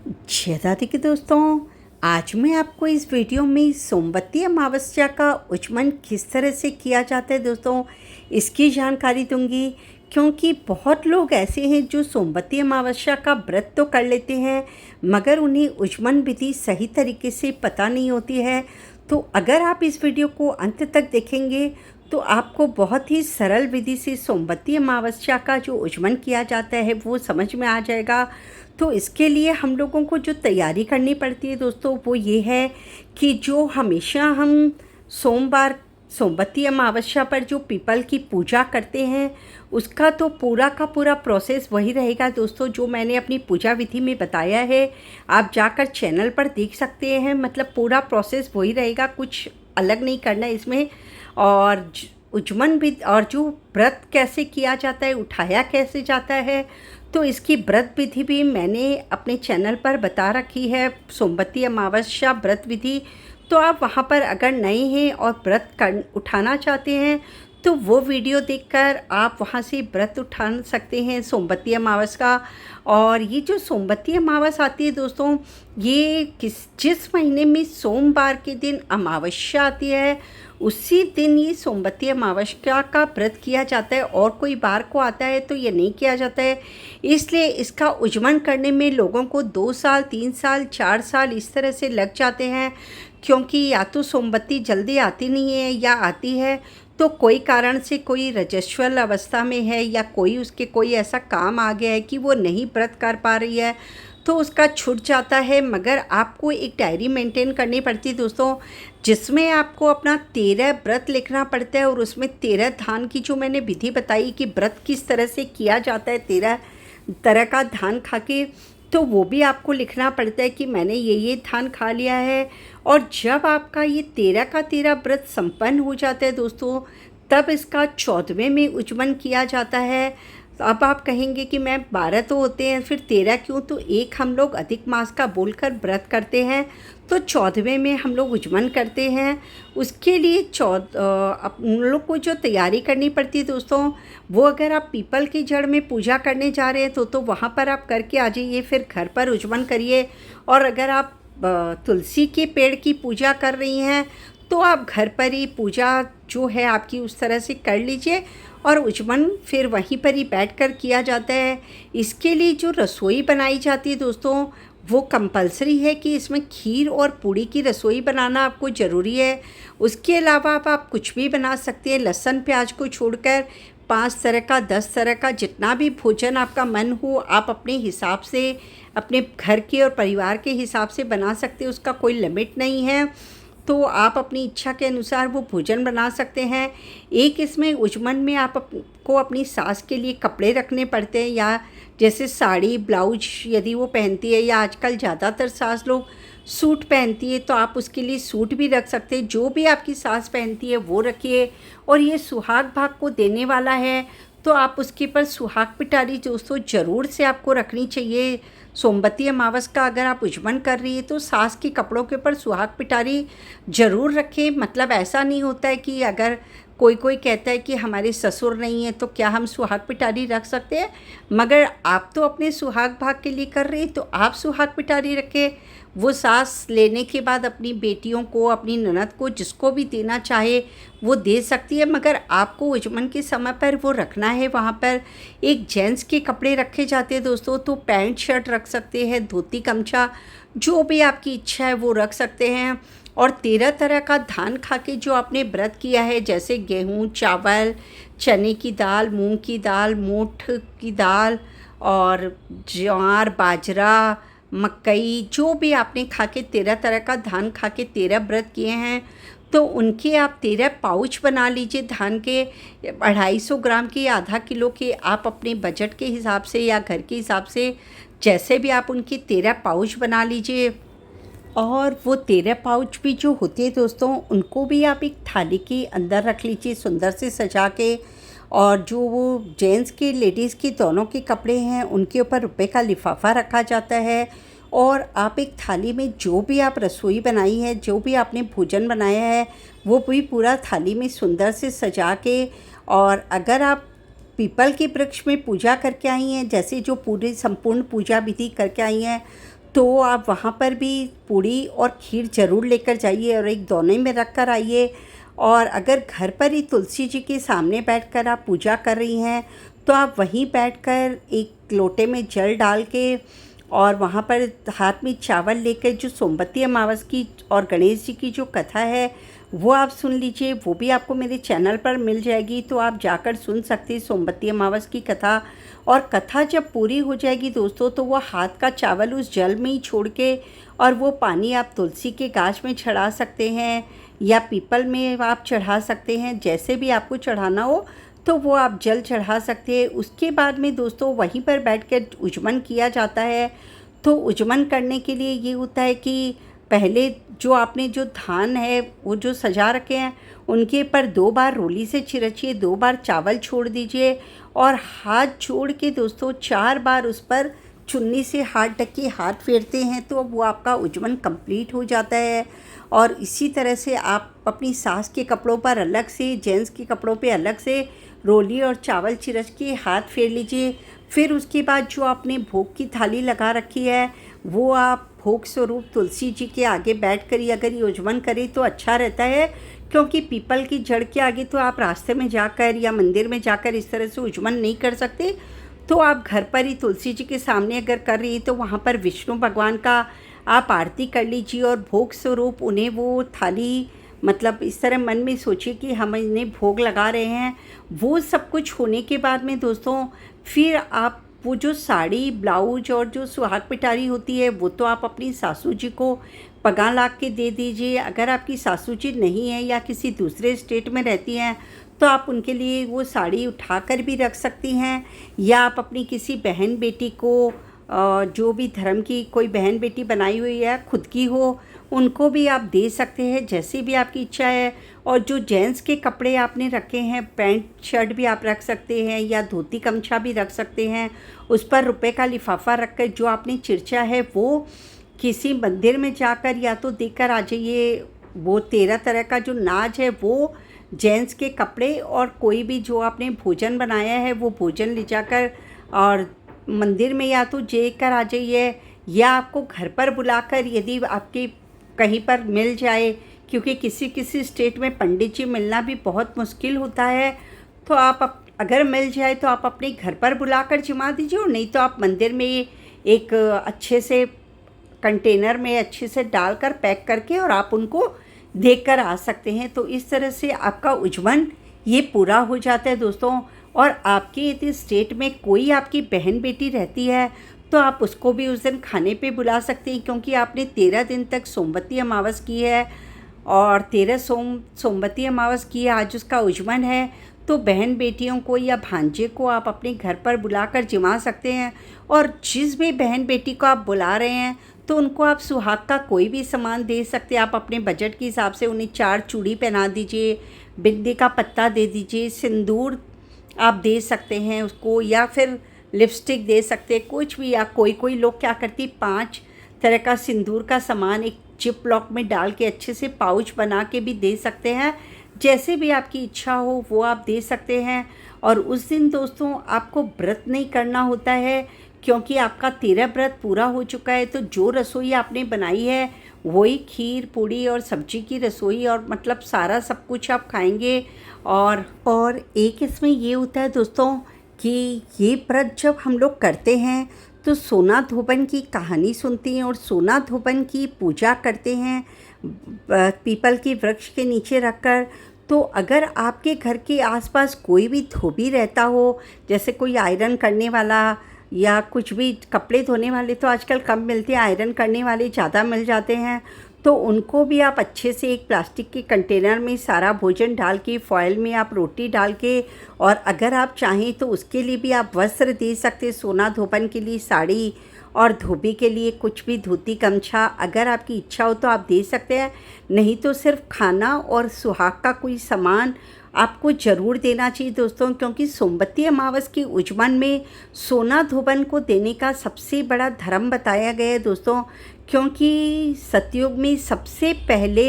जय दादी के दोस्तों, आज मैं आपको इस वीडियो में सोमवती अमावस्या का उच्चमन किस तरह से किया जाता है दोस्तों, इसकी जानकारी दूंगी। क्योंकि बहुत लोग ऐसे हैं जो सोमवती अमावस्या का व्रत तो कर लेते हैं, मगर उन्हें उच्चमन विधि सही तरीके से पता नहीं होती है। तो अगर आप इस वीडियो को अंत तक देखेंगे तो आपको बहुत ही सरल विधि से सोमवती अमावस्या का जो उच्चमन किया जाता है वो समझ में आ जाएगा। तो इसके लिए हम लोगों को जो तैयारी करनी पड़ती है दोस्तों, वो ये है कि जो हमेशा हम सोमवार सोमवती अमावस्या पर जो पीपल की पूजा करते हैं, उसका तो पूरा का पूरा प्रोसेस वही रहेगा दोस्तों, जो मैंने अपनी पूजा विधि में बताया है। आप जाकर चैनल पर देख सकते हैं, मतलब पूरा प्रोसेस वही रहेगा, कुछ अलग नहीं करना है इसमें। और उच्चमन भी, और जो व्रत कैसे किया जाता है, उठाया कैसे जाता है, तो इसकी व्रत विधि भी मैंने अपने चैनल पर बता रखी है, सोमवती अमावस्या व्रत विधि। तो आप वहाँ पर अगर नए हैं और व्रत कर उठाना चाहते हैं तो वो वीडियो देखकर आप वहाँ से व्रत उठा सकते हैं सोमवती अमावस्या का। और ये जो सोमवती अमावस्या आती है दोस्तों, ये जिस महीने में सोमवार के दिन अमावस्या आती है, उसी दिन ये सोमवती अमावस्या का व्रत किया जाता है, और कोई बार को आता है तो ये नहीं किया जाता है। इसलिए इसका उच्चमन करने में लोगों को 2 साल, 3 साल, 4 साल इस तरह से लग जाते हैं। क्योंकि या तो सोमवती जल्दी आती नहीं है, या आती है तो कोई कारण से, कोई रजस्वल अवस्था में है, या कोई ऐसा काम आ गया है कि वो नहीं व्रत कर पा रही है, तो उसका छूट जाता है। मगर आपको एक डायरी मेंटेन करनी पड़ती है दोस्तों, जिसमें आपको अपना 13 व्रत लिखना पड़ता है। और उसमें 13 धान की जो मैंने विधि बताई कि व्रत किस तरह से किया जाता है 13 तरह का धान खा के, तो वो भी आपको लिखना पड़ता है कि मैंने ये धान खा लिया है। और जब आपका ये 13 का 13 व्रत संपन्न हो जाता है दोस्तों, तब इसका 14वें में उच्चमन किया जाता है। अब आप कहेंगे कि मैम 12 तो होते हैं, फिर 13 क्यों? तो एक हम लोग अधिक मास का बोलकर व्रत करते हैं, तो 14वें में हम लोग उच्चमन करते हैं। उसके लिए हम लोग को जो तैयारी करनी पड़ती है दोस्तों, वो अगर आप पीपल की जड़ में पूजा करने जा रहे हैं तो वहाँ पर आप करके आ जाइए, फिर घर पर उच्चमन करिए। और अगर आप तुलसी के पेड़ की पूजा कर रही हैं तो आप घर पर ही पूजा जो है आपकी उस तरह से कर लीजिए, और उच्चमन फिर वहीं पर ही बैठकर किया जाता है। इसके लिए जो रसोई बनाई जाती है दोस्तों, वो कंपलसरी है कि इसमें खीर और पूड़ी की रसोई बनाना आपको ज़रूरी है। उसके अलावा आप कुछ भी बना सकते हैं, लहसुन प्याज को छोड़कर 5 तरह का, 10 तरह का, जितना भी भोजन आपका मन हो, आप अपने हिसाब से, अपने घर के और परिवार के हिसाब से बना सकते हैं, उसका कोई लिमिट नहीं है। तो आप अपनी इच्छा के अनुसार वो भोजन बना सकते हैं। एक इसमें उच्चमन में आपको अपनी सास के लिए कपड़े रखने पड़ते हैं, या जैसे साड़ी ब्लाउज यदि वो पहनती है, या आजकल ज़्यादातर सास लोग सूट पहनती है, तो आप उसके लिए सूट भी रख सकते हैं। जो भी आपकी सास पहनती है वो रखिए। और ये सुहाग भाग को देने वाला है, तो आप उसके पर सुहाग पिटारी दोस्तों ज़रूर से आपको रखनी चाहिए। सोमवती अमावस का अगर आप उच्चमन कर रही है तो सास के कपड़ों के ऊपर सुहाग पिटारी ज़रूर रखें। मतलब ऐसा नहीं होता है कि अगर कोई कहता है कि हमारे ससुर नहीं है तो क्या हम सुहाग पिटारी रख सकते हैं, मगर आप तो अपने सुहाग भाग के लिए कर रहे हैं तो आप सुहाग पिटारी रखें। वो सास लेने के बाद अपनी बेटियों को, अपनी ननद को, जिसको भी देना चाहे वो दे सकती है, मगर आपको उच्चमन के समय पर वो रखना है। वहाँ पर एक जेंट्स के कपड़े रखे जाते हैं दोस्तों, तो पैंट शर्ट रख सकते हैं, धोती गमछा, जो भी आपकी इच्छा है वो रख सकते हैं। और 13 तरह का धान खा के जो आपने व्रत किया है, जैसे गेहूँ, चावल, चने की दाल, मूंग की दाल, मोठ की दाल, और ज्वार, बाजरा, मकई, जो भी आपने खा के 13 तरह का धान खा के 13 व्रत किए हैं, तो उनके आप 13 पाउच बना लीजिए धान के। 250 ग्राम के या आधा किलो के, आप अपने बजट के हिसाब से या घर के हिसाब से जैसे भी आप उनकी 13 पाउच बना लीजिए। और वो 13 पाउच भी जो होते हैं दोस्तों, उनको भी आप एक थाली के अंदर रख लीजिए सुंदर से सजा के। और जो वो जेंट्स के, लेडीज़ के दोनों के कपड़े हैं, उनके ऊपर रुपए का लिफाफा रखा जाता है। और आप एक थाली में जो भी आप रसोई बनाई है, जो भी आपने भोजन बनाया है, वो भी पूरा थाली में सुंदर से सजा के। और अगर आप पीपल के वृक्ष में पूजा करके आई हैं, जैसे जो पूरी संपूर्ण पूजा विधि करके आई हैं, तो आप वहाँ पर भी पूड़ी और खीर ज़रूर लेकर जाइए और एक दोने में रख कर आइए। और अगर घर पर ही तुलसी जी के सामने बैठकर आप पूजा कर रही हैं, तो आप वहीं बैठकर एक लोटे में जल डाल के और वहाँ पर हाथ में चावल लेकर जो सोमवती अमावस की और गणेश जी की जो कथा है वो आप सुन लीजिए। वो भी आपको मेरे चैनल पर मिल जाएगी, तो आप जाकर सुन सकते हैं सोमवती अमावस की कथा। और कथा जब पूरी हो जाएगी दोस्तों, तो वो हाथ का चावल उस जल में ही छोड़ के और वो पानी आप तुलसी के गाछ में चढ़ा सकते हैं या पीपल में आप चढ़ा सकते हैं, जैसे भी आपको चढ़ाना हो तो वो आप जल चढ़ा सकते हैं। उसके बाद में दोस्तों वहीं पर बैठ कर उज्जमन किया जाता है। तो उज्जमन करने के लिए ये होता है कि पहले जो आपने जो धान है वो जो सजा रखे हैं उनके पर 2 बार रोली से छिड़किए, 2 बार चावल छोड़ दीजिए और हाथ जोड़ के दोस्तों 4 बार उस पर चुन्नी से हाथ ढक के हाथ फेरते हैं, तो वो आपका उज्जमन कंप्लीट हो जाता है। और इसी तरह से आप अपनी सास के कपड़ों पर अलग से, जेंट्स के कपड़ों पे अलग से रोली और चावल छिड़क के हाथ फेर लीजिए। फिर उसके बाद जो आपने भोग की थाली लगा रखी है वो आप भोग स्वरूप तुलसी जी के आगे बैठ कर ही अगर ये उज्जमन करें तो अच्छा रहता है, क्योंकि पीपल की जड़ के आगे तो आप रास्ते में जाकर या मंदिर में जाकर इस तरह से उज्जमन नहीं कर सकते। तो आप घर पर ही तुलसी जी के सामने अगर कर रही है तो वहाँ पर विष्णु भगवान का आप आरती कर लीजिए और भोग स्वरूप उन्हें वो थाली, मतलब इस तरह मन में सोचिए कि हम इन्हें भोग लगा रहे हैं। वो सब कुछ होने के बाद में दोस्तों फिर आप वो जो साड़ी, ब्लाउज और जो सुहाग पिटारी होती है वो तो आप अपनी सासू जी को पगा ला के दे दीजिए। अगर आपकी सासू जी नहीं है या किसी दूसरे स्टेट में रहती हैं तो आप उनके लिए वो साड़ी उठाकर भी रख सकती हैं, या आप अपनी किसी बहन बेटी को जो भी धर्म की कोई बहन बेटी बनाई हुई है खुद की हो, उनको भी आप दे सकते हैं, जैसी भी आपकी इच्छा है। और जो जेंट्स के कपड़े आपने रखे हैं, पैंट शर्ट भी आप रख सकते हैं या धोती गमछा भी रख सकते हैं, उस पर रुपए का लिफाफा रख कर जो आपने चिरचा है वो किसी मंदिर में जाकर या तो देकर आ जाइए। वो 13 तरह का जो नाज है वो जेंट्स के कपड़े और कोई भी जो आपने भोजन बनाया है वो भोजन ले जाकर और मंदिर में या तो देकर आ जाइए, या आपको घर पर बुलाकर यदि आपके कहीं पर मिल जाए, क्योंकि किसी किसी स्टेट में पंडित जी मिलना भी बहुत मुश्किल होता है, तो आप अगर मिल जाए तो आप अपने घर पर बुलाकर जमा दीजिए, और नहीं तो आप मंदिर में एक अच्छे से कंटेनर में अच्छे से डालकर पैक करके और आप उनको देकर आ सकते हैं। तो इस तरह से आपका उज्जमन ये पूरा हो जाता है दोस्तों। और आपके यदि स्टेट में कोई आपकी बहन बेटी रहती है तो आप उसको भी उस दिन खाने पे बुला सकते हैं, क्योंकि आपने 13 दिन तक सोमवती अमावस की है और 13 सोमवती अमावस की है, आज उसका उज्जमन है। तो बहन बेटियों को या भांजे को आप अपने घर पर बुलाकर जिमा सकते हैं। और जिस भी बहन बेटी को आप बुला रहे हैं तो उनको आप सुहाग का कोई भी सामान दे सकते हैं। आप अपने बजट के हिसाब से उन्हें 4 चूड़ी पहना दीजिए, बिंदी का पत्ता दे दीजिए, सिंदूर आप दे सकते हैं उसको, या फिर लिपस्टिक दे सकते हैं, कुछ भी। या कोई लोग क्या करती 5 तरह का सिंदूर का सामान एक जिप लॉक में डाल के अच्छे से पाउच बना के भी दे सकते हैं। जैसे भी आपकी इच्छा हो वो आप दे सकते हैं। और उस दिन दोस्तों आपको व्रत नहीं करना होता है, क्योंकि आपका 13 व्रत पूरा हो चुका है। तो जो रसोई आपने बनाई है वही खीर, पूड़ी और सब्जी की रसोई, और मतलब सारा सब कुछ आप खाएंगे। और एक इसमें ये होता है दोस्तों कि ये व्रत जब हम लोग करते हैं तो सोना धोबन की कहानी सुनते हैं और सोना धोबन की पूजा करते हैं पीपल के वृक्ष के नीचे रखकर। तो अगर आपके घर के आसपास कोई भी धोबी रहता हो, जैसे कोई आयरन करने वाला या कुछ भी कपड़े धोने वाले तो आजकल कम मिलते हैं, आयरन करने वाले ज़्यादा मिल जाते हैं, तो उनको भी आप अच्छे से एक प्लास्टिक के कंटेनर में सारा भोजन डाल के, फॉयल में आप रोटी डाल के, और अगर आप चाहें तो उसके लिए भी आप वस्त्र दे सकते हैं। सोना धोबन के लिए साड़ी और धोबी के लिए कुछ भी धोती गमछा, अगर आपकी इच्छा हो तो आप दे सकते हैं। नहीं तो सिर्फ खाना और सुहाग का कोई सामान आपको ज़रूर देना चाहिए दोस्तों, क्योंकि सोमवती अमावस के उज्जमन में सोना धोबन को देने का सबसे बड़ा धर्म बताया गया है दोस्तों, क्योंकि सतयुग में सबसे पहले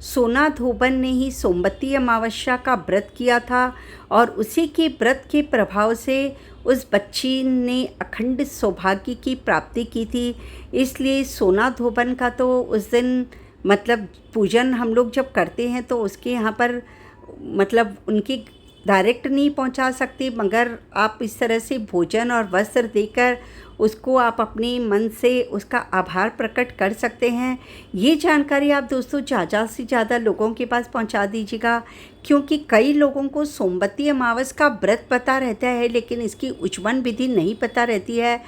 सोना धोबन ने ही सोमवती अमावस्या का व्रत किया था और उसी के व्रत के प्रभाव से उस बच्ची ने अखंड सौभाग्य की प्राप्ति की थी। इसलिए सोना धोबन का तो उस दिन मतलब पूजन हम लोग जब करते हैं तो उसके यहाँ पर मतलब उनकी डायरेक्ट नहीं पहुंचा सकते, मगर आप इस तरह से भोजन और वस्त्र देकर उसको आप अपने मन से उसका आभार प्रकट कर सकते हैं। ये जानकारी आप दोस्तों ज़्यादा से ज़्यादा लोगों के पास पहुंचा दीजिएगा, क्योंकि कई लोगों को सोमवती अमावस का व्रत पता रहता है लेकिन इसकी उच्चमन विधि नहीं पता रहती है।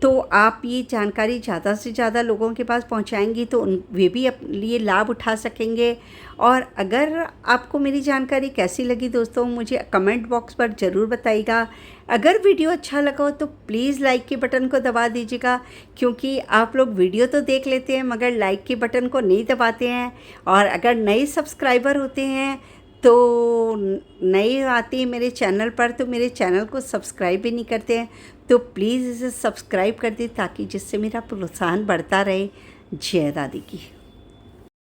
तो आप ये जानकारी ज़्यादा से ज़्यादा लोगों के पास पहुंचाएंगी तो वे भी अपने लिए लाभ उठा सकेंगे। और अगर आपको मेरी जानकारी कैसी लगी दोस्तों, मुझे कमेंट बॉक्स पर ज़रूर बताइएगा। अगर वीडियो अच्छा लगा हो तो प्लीज़ लाइक के बटन को दबा दीजिएगा, क्योंकि आप लोग वीडियो तो देख लेते हैं मगर लाइक के बटन को नहीं दबाते हैं। और अगर नए सब्सक्राइबर होते हैं तो नए आते हैं मेरे चैनल पर तो मेरे चैनल को सब्सक्राइब भी नहीं करते हैं, तो प्लीज़ इसे सब्सक्राइब कर दें ताकि जिससे मेरा प्रोत्साहन बढ़ता रहे। जय दादी की।